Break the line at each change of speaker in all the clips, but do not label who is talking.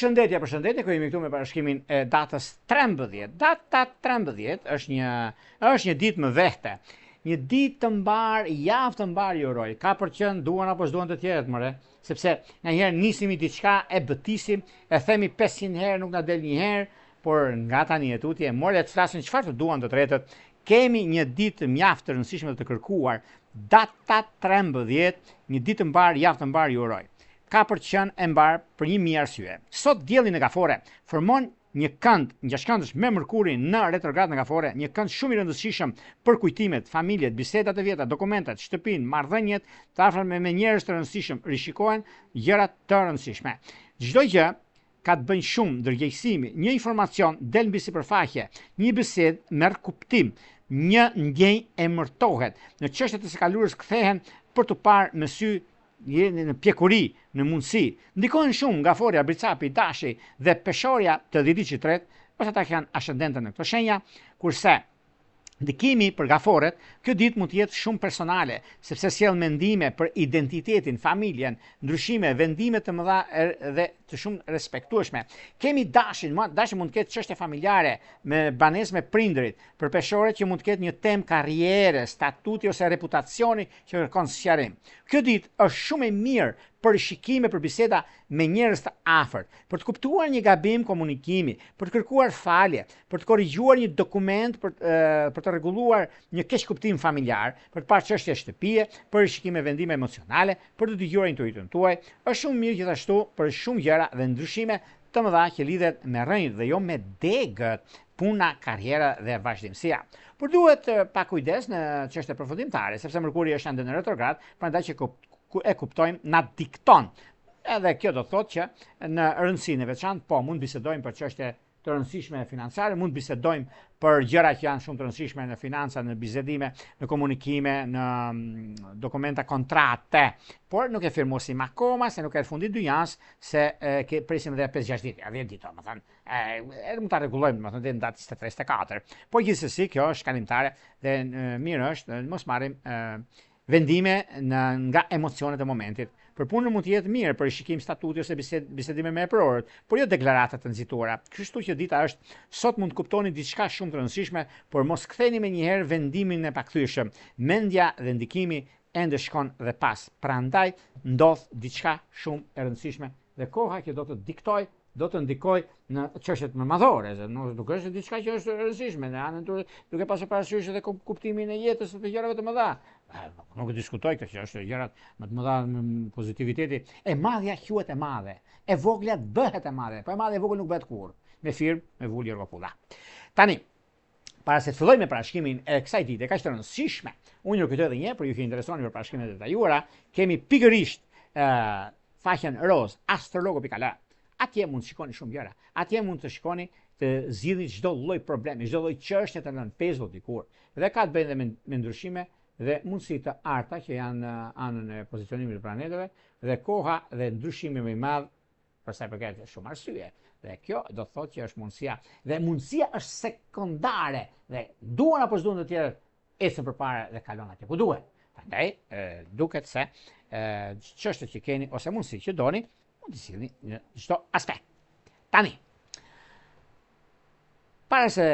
Përshëndetje, kemi këtu me parashkimin e datës 13. Data 13 është një ditë më vehte. Një ditë të mbar, javë të mbar ju uroj. Ka për qenë duan apo s'duan të tjerët mëre, sepse njëherë nisimi diçka e bëtisim, e themi 500 herë nuk na del një herë, por nga tani e tutje more të flasin çfarë të duan të tretët. Kemi një ditë mjaft të rëndësishme dhe të kërkuar. Data 13, një ditë të mbar, javë të mbar ju uroj. Ka për të qenë e mbar për 1000 arsye. Sot dielli në Gafore formon një kënd ngjashkëndësh me Mërkurin në retrograd në Gafore, një kënd shumë i rëndësishëm për kujtimet, familjet, bisedat e vjetra, dokumentat, shtëpinë, marrëdhëniet, të afërme me njerëz të rëndësishëm, rishikohen gjëra të rëndësishme. Çdo gjë ka të bëjë shumë ndërgjegjësimi, një informacion del mbi sipërfaqe, një bisedë merr kuptim, një ndjenjë emërtohet, në çështjet e së kalurës kthehen për të parë me sy jeni në pjekuri, në mundësi. Ndikojnë shumë nga forja, bricapi, dashi dhe peshorja të dhjetit ose ata që janë ascendente në këto shenja, kurse ndikimi për gaforet, kjo ditë mund të jetë shumë personale, sepse sjell mendime për identitetin, familjen, ndryshime, vendime të mëdha dhe të shumë respektueshme. Kemi dashin, dashi mund të ketë çështje familjare, me banesë me prindërit, për peshore që mund të ketë një temë karriere, statuti ose reputacioni që kërkon sqarim. Kjo ditë është shumë e mirë për shikime, për biseda me njerëz të afërt, për të kuptuar një gabim komunikimi, për të kërkuar falje, për të korrigjuar një dokument, për të rregulluar një keq kuptim familjar, për të parë çështje shtëpie, për shikime vendime emocionale, për të dëgjuar intuitën tuaj. Është shumë mirë gjithashtu për shumë gjëra dhe ndryshime të mëdha që lidhet me rënjët dhe jo me degët, puna, karriera dhe vazhdimësia. Por duhet pa kujdes në çështje përfundimtare, sepse Mërkuri është ende në retrograd, prandaj që e kuptojmë, na dikton. Edhe kjo do thotë që në rëndësinë e veçantë, po mund bisedojmë për çështje të rëndësishme financiare, mund bisedojmë për gjëra që janë shumë të rëndësishme në financa, në bisedime, në komunikime, në dokumenta, kontrate, por nuk e firmosim akoma, se nuk e fundit dynjas, se presim edhe 5-6 ditë, 10 ditë, më thënë, mund ta rregullojmë, më thënë, deri në datën 23-24. Po gjithsesi kjo është kalimtare dhe mirë është mos marrim vendime nga emocionet e momentit. Për punën mund të jetë mirë për shikim statuti ose bisedime me prorët, por jo deklarata të nxituara. Kështu që dita është, sot mund të kuptoni diçka shumë të rëndësishme, por mos ktheni menjëherë vendimin e pakthyeshëm. Mendja dhe ndikimi ende shkon dhe pas. Prandaj ndodh diçka shumë e rëndësishme dhe koha që do të diktoj, do të ndikoj në çështjet më madhore, nuk është diçka që është e rëndësishme, në anën duke pasur parasysh edhe kuptimin e jetës së të gjërave të mëdha. Nuk e diskutoj këtë që është gjërat më të mëdha në pozitiviteti. E madhja quhet e madhe, e vogla bëhet e madhe, po e madhe e vogël nuk bëhet kurrë. Me firmë, me vulje rropulla. Tani, para se të filloj me parashkimin e kësaj dite, kaq të rëndësishme, unë ju kujtoj edhe një herë për ju që interesoni për parashkimet e detajuara, kemi pikërisht faqen roz astrologo.al. Atje mund të shikoni shumë gjëra. Atje mund të shikoni të zgjidhni çdo lloj problemi, çdo lloj çështje të nën pezull dikur. Dhe ka të bëjë edhe me ndryshime dhe mundësi të arta që janë në anën e pozicionimit të planeteve dhe koha dhe ndryshimi më i madh për sa i përket shumë arsye. Dhe kjo do të thotë që është mundësia. Dhe mundësia është sekondare dhe duan apo s'duan të tjerë ecën përpara dhe kalon atje ku duhet. Prandaj duket se çështjet që keni ose mundësi që doni mund të sillni në çdo aspekt. Tani, para se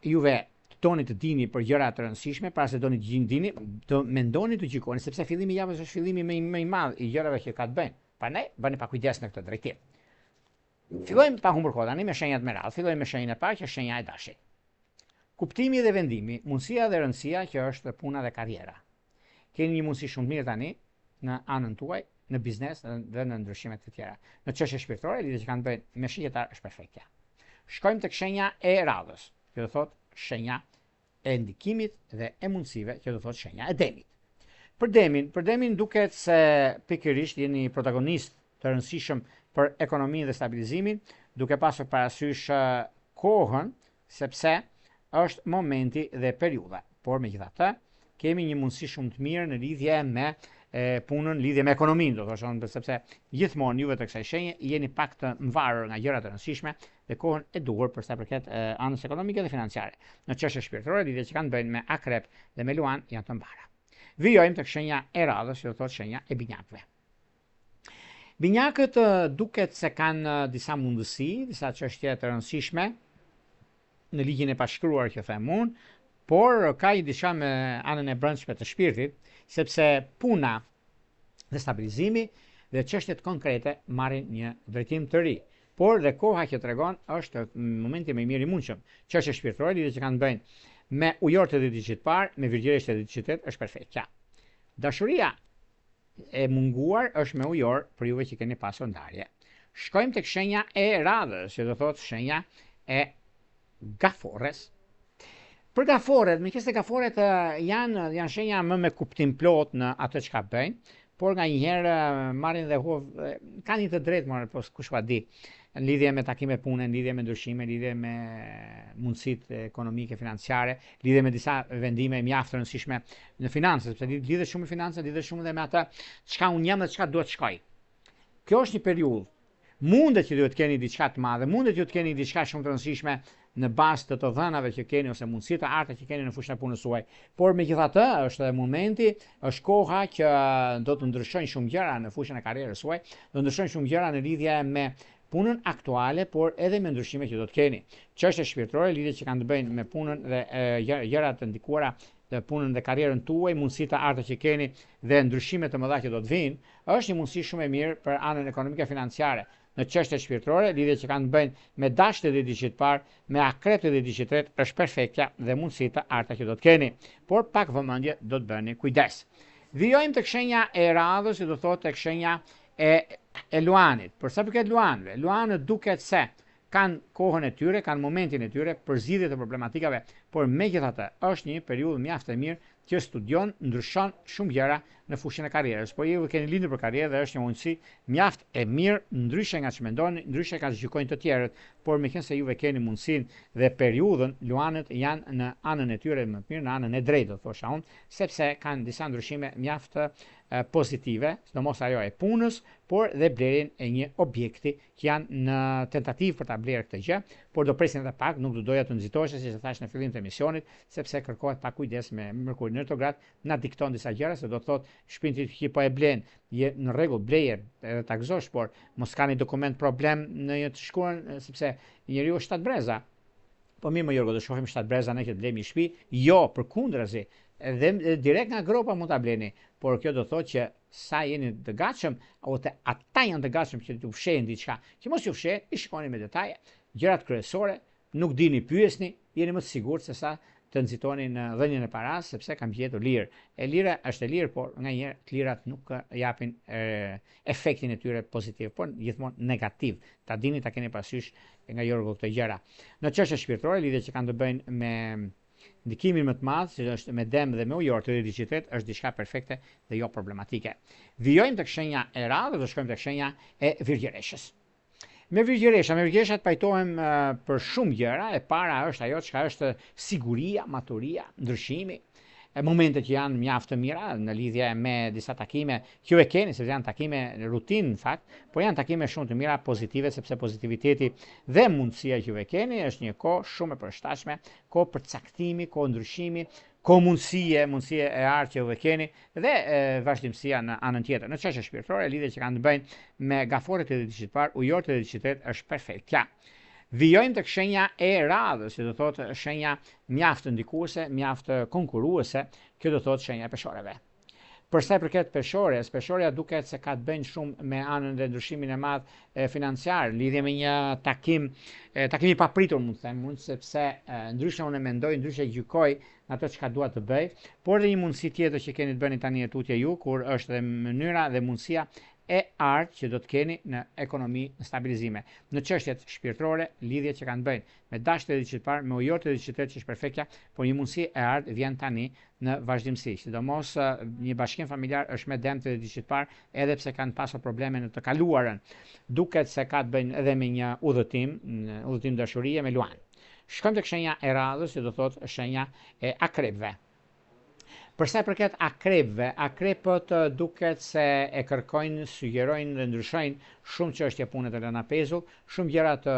juve doni të dini për gjëra të rëndësishme, para se doni të dini, të mendoni të gjykoni, sepse fillimi i javës është fillimi më i madh i gjërave që ka të bëjnë. Prandaj bëni pa kujdes në këtë drejtim. Fillojmë pa humbur kohë tani me shenjat me radhë. Fillojmë me shenjën e parë, që është shenja e dashit. Kuptimi dhe vendimi, mundësia dhe rëndësia që është puna dhe karriera. Keni një mundësi shumë mirë tani në anën tuaj, në biznes dhe në ndryshimet të tjera. Në çështje shpirtërore, lidhje që kanë të bëjnë me shitjetar është perfektja. Shkojmë tek shenja e radhës, që do thotë shenja e ndikimit dhe e mundësive, që do thotë shenja e demit. Për demin duket se pikërisht jeni protagonist të rëndësishëm për ekonominë dhe stabilizimin, duke pasur parasysh kohën, sepse është momenti dhe periudha. Por megjithatë, kemi një mundësi shumë të mirë në lidhje me punën, lidhje me ekonominë, do të thonë, sepse gjithmonë juve të kësaj shenje jeni pak të mvarur nga gjëra të rëndësishme dhe kohën e duhur për sa përket anës ekonomike dhe financiare. Në çështje shpirtërore, lidhje që kanë bëjnë me akrep dhe me luan janë të mbara. Vijojmë tek shenja e radhës, që do thotë shenja e binjakëve. Binjakët duket se kanë disa mundësi, disa çështje të rëndësishme në ligjin e pashkruar që them unë, por ka i diçka me anën e brendshme të shpirtit, sepse puna dhe stabilizimi dhe çështjet konkrete marrin një drejtim të ri. Por dhe koha që tregon është momenti më i mirë i mundshëm. Çështje shpirtërore lidhje që kanë të bëjnë me ujorët e ditësit parë, me virgjëresht e ditësit është perfektja. Dashuria e munguar është me ujor për juve që keni pasur ndarje. Shkojmë tek shenja e radhës, që do thotë shenja e gaforres. Për gaforet, me qëse gaforet janë shenja më me kuptim plot në atë çka bëjnë, por nga njëherë marrin dhe kanë një të drejtë, more, po kush va di, në lidhje me takime pune, në lidhje me ndryshime, në lidhje me mundësitë ekonomike, financiare, lidhje me disa vendime mjaft të rëndësishme në financa, sepse lidhet shumë me financa, lidhet shumë edhe me atë çka unë jam dhe çka duhet shkoj. Kjo është një periudhë. Mundet që duhet keni diçka të madhe, mundet që të keni diçka shumë të rëndësishme në bazë të dhënave që keni ose mundësitë të arta që keni në fushën e punës suaj. Por megjithatë, është edhe momenti, është koha që do të ndryshojnë shumë gjëra në fushën e karrierës suaj, do të ndryshojnë shumë gjëra në lidhje me punën aktuale, por edhe me ndryshime që do të keni. Çështje shpirtërore lidhje që kanë të bëjnë me punën dhe gjëra të ndikuara të punën dhe karrierën tuaj, mundësitë të arta që keni dhe ndryshime të mëdha që do të vinë, është një mundësi shumë e mirë për anën ekonomike financiare. Në çështje shpirtërore, lidhje që kanë të bëjnë me dashët e ditësit parë, me akrepët e ditësit tretë, është perfektja dhe mundësitë të arta që do të keni. Por pak vëmendje do të bëni kujdes. Vijojmë tek shenja e radhës, do thotë tek shenja e luanit. Për sa përket luanëve, luanët duket se kanë kohën e tyre, kanë momentin e tyre për zgjidhje të problematikave, por megjithatë është një periudhë mjaft e mirë që studion, ndryshon shumë gjëra në fushën e karrierës. Po ju keni lindur për karrierë dhe është një mundësi mjaft e mirë, ndryshe nga ç'mendoni, ndryshe nga ç'gjykojnë të tjerët, por meqense juve keni mundësinë dhe periudhën, luanët janë në anën e tyre më të mirë, në anën e drejtë, do thosha unë, sepse kanë disa ndryshime mjaft pozitive, sidomos ajo e punës, por dhe blerjen e një objekti që janë në tentativë për ta blerë këtë gjë, por do presin edhe pak, nuk do doja të nxitohesha siç e thash në fillim të emisionit, sepse kërkohet pak kujdes me Merkurin retrograd, na dikton disa gjëra, se do të thotë shpirti që po e blen, je në rregull, bleje edhe ta gëzosh, por mos ka një dokument problem në një të shkruan, sepse njeriu është 7 breza. Po mirë më Jorgo, do shohim 7 breza ne që të blejmë një shtëpi, jo, përkundrazi, edhe direkt nga gropa mund ta bleni, por kjo do thotë që sa jeni të gatshëm, ose ata janë të gatshëm që t'u fshehin diçka, që mos ju fshehin, i shikoni me detaje, gjërat kryesore, nuk dini pyesni, jeni më të sigurt se sa të nxitoni në dhënien e paras, sepse kam gjetur lirë. E lira është e lirë, por nganjëherë të lirat nuk japin efektin e tyre pozitiv, por gjithmonë negativ. Ta dini, ta keni parasysh nga Jorgo këtë gjëra. Në çështje shpirtërore, lidhje që kanë të bëjnë me ndikimin më të madh, që është me dëm dhe me ujor të ditësit, është diçka perfekte dhe jo problematike. Vijojmë tek shenja e radhës, do shkojmë tek shenja e virgjëreshës. Me virgjëreshat pajtohem për shumë gjëra. E para është ajo çka është siguria, maturia, ndryshimi, momentet që janë mjaft të mira në lidhje me disa takime që ju e keni, sepse janë takime rutinë në fakt, por janë takime shumë të mira pozitive, sepse pozitiviteti dhe mundësia që ju e keni është një kohë shumë e përshtatshme, kohë për caktimi, kohë ndryshimi, kohë mundësie e artë që ju e keni dhe vazhdimësia në anën tjetër. Në çështje shpirtërore, lidhje që kanë të bëjnë me gaforet e ditësit parë, ujorët e ditësit tretë është perfektja. Vijojmë tek shenja e radhës, që do thotë shenja mjaft ndikuese, mjaft konkurruese, kjo do thotë shenja e peshoreve. Për sa i përket peshores, peshorja duket se ka të bëjnë shumë me anën dhe ndryshimin e madh financiar, lidhje me një takim i papritur, mund të them unë, sepse ndryshe unë mendoj, ndryshe gjykoj në ato çka dua të bëj, por dhe një mundësi tjetër që keni të bëni tani e tutje ju, kur është dhe mënyra dhe mundësia e artë që do të keni në ekonomi në stabilizime. Në çështjet shpirtërore, lidhjet që kanë bëjnë me dashët e ditësit parë, me ujorët e ditësit tretë që është perfektja, por një mundësi e artë vjen tani në vazhdimsi. Sidomos një bashkim familjar është me dëmt e ditësit parë, edhe pse kanë pasur probleme në të kaluarën. Duket se ka të bëjnë edhe me një udhëtim dashurie me luan. Shkojmë tek shenja e radhës, që do thotë shenja e akrepëve. Për sa i përket akrepëve, akrepët duket se e kërkojnë, sugjerojnë dhe ndryshojnë shumë çështje pune të lëna pezull, shumë gjëra të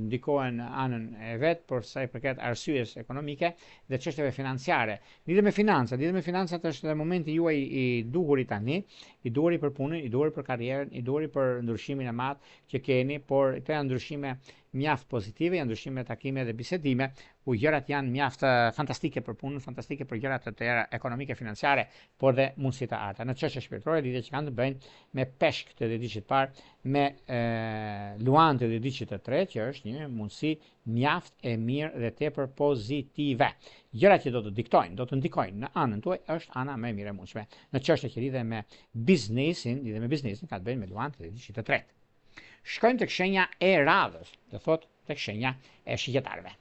ndikohen në anën e vet për sa i përket arsyes ekonomike dhe çështjeve financiare. Lidhur me financat është dhe momenti juaj i duhurit tani, i duhuri për punën, i duhuri për karrierën, i duhuri për ndryshimin e madh që keni, por këto janë ndryshime mjaft pozitive, janë ndryshime takime dhe bisedime, ku gjërat janë mjaft fantastike për punën, fantastike për gjërat të tjera ekonomike, financiare, por dhe mundësi të arta. Në çështje shpirtërore, lidhje që kanë të bëjnë me peshk të dedicit parë, me luan të dedicit të tretë, që është një mundësi mjaft e mirë dhe tepër pozitive. Gjërat që do të diktojnë, do të ndikojnë në anën tuaj është ana më e mirë e mundshme. Në çështje që lidhen me biznesin, ka të bëjnë me luan të dedicit të tretë. Shkojmë tek shenja e radhës, do thot tek shenja e shigjetarëve.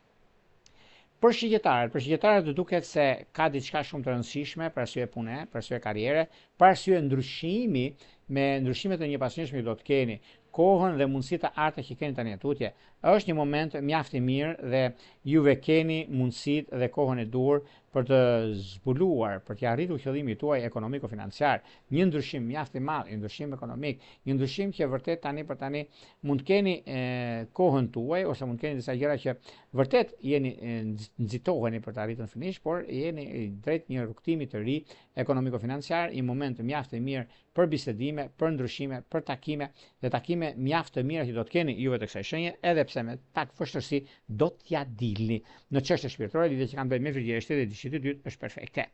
Për shigjetarët do duket se ka diçka shumë të rëndësishme për arsye pune, për arsye karriere, për arsye ndryshimi, me ndryshimet e një pasnjëshme që do të keni, kohën dhe mundësitë të arta që keni tani tutje, është një moment mjaft i mirë dhe juve keni mundësitë dhe kohën e duhur për të zbuluar, për të arritur qëllimin tuaj ekonomiko-financiar, një ndryshim mjaft i madh, një ndryshim ekonomik, një ndryshim që vërtet tani për tani mund të keni kohën tuaj ose mund të keni disa gjëra që vërtet jeni nxitoheni për të arritur në finish, por jeni drejt një rrugtimi të ri ekonomiko-financiar, një moment mjaft i mirë për bisedime, për ndryshime, për takime dhe takime mjaft të mira që do të keni juve të kësaj shenje, edhe pse me pak vështirësi do t'ja dilni. Në çështje shpirtërore, lidhje që kanë bëjnë me frigjerishtën dhe dishit e dytë është perfekte.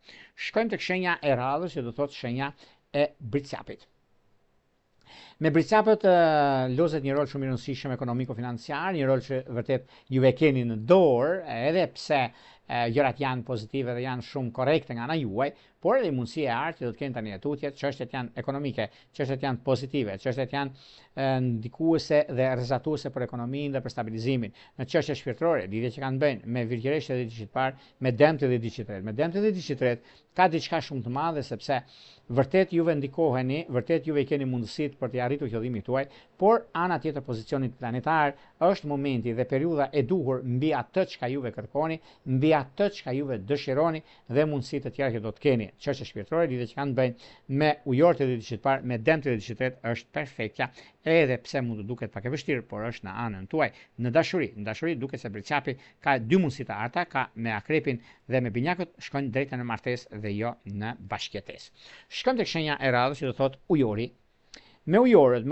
Shkojmë tek shenja e radhës, që do thotë shenja e britësapit. Me britësapët lozet një rol shumë i rëndësishëm ekonomiko-financiar, një rol që vërtet juve keni në dorë, edhe pse gjërat janë pozitive dhe janë shumë korrekte nga ana juaj, por edhe mundësi e artë që do të keni tani tutje, çështjet janë ekonomike, çështjet janë pozitive, çështjet janë ndikuese dhe rrezatuese për ekonominë dhe për stabilizimin. Në çështje shpirtërore, lidhje që kanë bëjnë me virgjëreshtën e dishit parë, me dëmtë dhe dishit tretë. Me dëmtë dhe dishit tretë ka diçka shumë të madhe sepse vërtet juve ndikoheni, vërtet juve keni mundësitë për të arritur qëllimin tuaj, por ana tjetër pozicionit planetar është momenti dhe periudha e duhur mbi atë çka juve kërkoni, mbi atë çka juve dëshironi dhe mundësitë të tjera që do të keni. Çështje shpirtërore lidhje që kanë bëjnë me ujorët e dishit parë, me dëmtë dhe dishit tretë është perfektja, edhe pse mund të duket pak e vështirë, por është në anën tuaj. Në dashuri duket se britësapi ka dy mundësi të arta, ka me akrepin dhe me binjakët shkojnë drejt në martesë dhe jo në bashkëjetesë. Shkojmë tek shenja e radhës që do thotë ujori. Me ujorët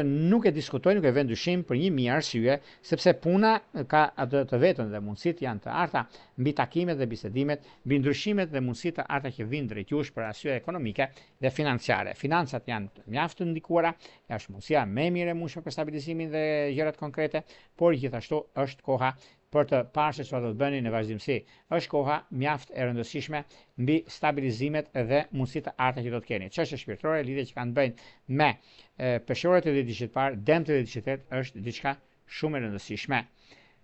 nuk e diskutojnë, nuk e vën dyshim për një mijë arsye, sepse puna ka atë të vetën dhe mundësitë janë të arta mbi takimet dhe bisedimet, mbi ndryshimet dhe mundësitë të arta që vinë drejt jush për arsye ekonomike dhe financiare. Financat janë mjaft të ndikuara, është mundësia më e mirë e mundshme për stabilizimin dhe gjërat konkrete, por gjithashtu është koha për të parë se çfarë do të bëni në vazhdimsi. Është koha mjaft e rëndësishme mbi stabilizimet dhe mundësitë të arta që do të keni. Çështje shpirtërore, lidhje që kanë bëjnë me peshorët e dishit parë, dëmtë e dishit tretë është diçka shumë e rëndësishme.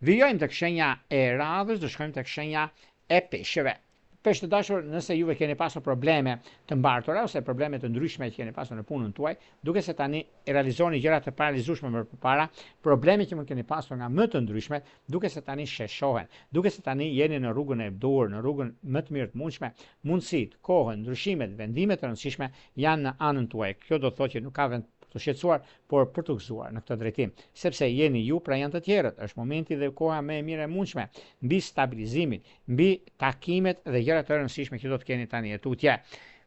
Vijojmë tek shenja e radhës, do shkojmë tek shenja e peshëve. Peshë të dashur, nëse juve keni pasur probleme të mbartura ose probleme të ndryshme që keni pasur në punën tuaj, duke se tani realizoni gjëra të paralizueshme më përpara, probleme që mund keni pasur nga më të ndryshmet, duke se tani sheshohen, duke se tani jeni në rrugën e dur, në rrugën më të mirë të mundshme, mundësitë, kohën, ndryshimet, vendimet të rëndësishme janë në anën tuaj. Kjo do të thotë që nuk ka vend të shqetësuar, por për të gëzuar në këtë drejtim, sepse jeni ju pra janë të tjerët. Është momenti dhe koha më e mirë e mundshme mbi stabilizimin, mbi takimet dhe gjërat të rëndësishme që do të keni tani tutje.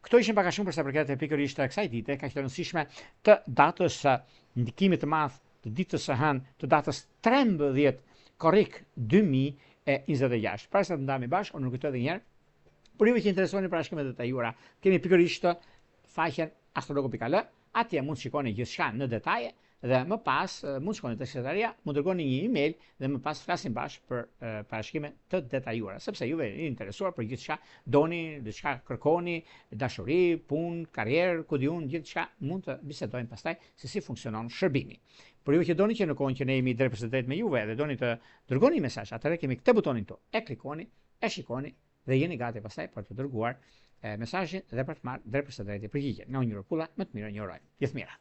Këto ishin pak a shumë për sa përket pikërisht të kësaj dite, kaq të rëndësishme të datës së ndikimit të madh të ditës së hënë, të datës 13 korrik 2026. Para se të ndajmë bashkë, unë rikujtoj edhe një herë, por juve që interesoni për shkrimet detajuara, kemi pikërisht faqen astrologo.al. Atje mund të shikoni gjithçka në detaje dhe më pas mund të shkoni te sekretaria, mund të dërgoni një email dhe më pas flasim bashkë për parashikime të detajuara, sepse juve jeni interesuar për gjithçka, doni diçka, kërkoni, dashuri, punë, karrierë, ku diun, gjithçka mund të bisedojmë pastaj se si funksionon shërbimi. Por ju që doni që në kohën që ne jemi drejt për drejt me juve dhe doni të dërgoni mesazh, atëherë kemi këtë butonin këtu. E klikoni, e shikoni dhe jeni gati pastaj për të dërguar mesazhin dhe për të marrë drejt për drejt përgjigje. Nga Unë Pulla, më të mirë një uroj. Gjithë mira.